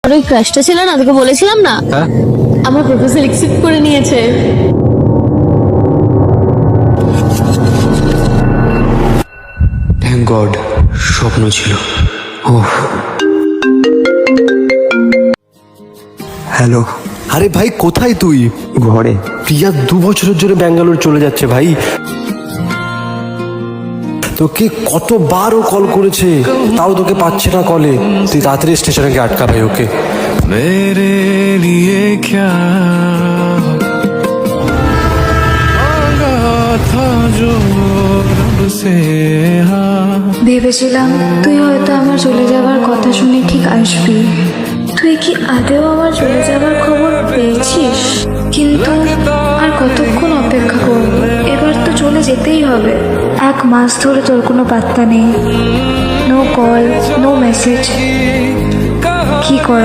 আর ওই ক্রাশটা ছিল না, তোকে বলেছিলাম না, হ্যাঁ আমার প্রপোজাল অ্যাকসেপ্ট করে নিয়েছে। থ্যাংক গড, স্বপ্ন ছিল। ওহ হ্যালো। আরে ভাই কোথায় তুই? ঘরে। প্রিয়া 2 বছরের জন্য ব্যাঙ্গালোর চলে যাচ্ছে ভাই। তোকে কতবার ও কল করেছে, তাও তোকে পাচ্ছে না কলে। তুই তাড়াতাড়ি স্টেশনে গিয়ে আটকা ভাই ওকে। मेरे लिए क्या मांगा था जो रब से, हाँ ভেবেছিলাম তুই হয়তো আমার চলে যাবার কথা শুনে ঠিক আসবি। তুই কি আদেও আমার চলে যাবার খবর পেয়েছিস? কিন্তু আর কতক্ষণ অপেক্ষা করব? এবার তো চলে যেতেই হবে। 1 মাস ধরে তোর কোনো পাত্তা নেই, নো কল নো মেসেজ। কি করা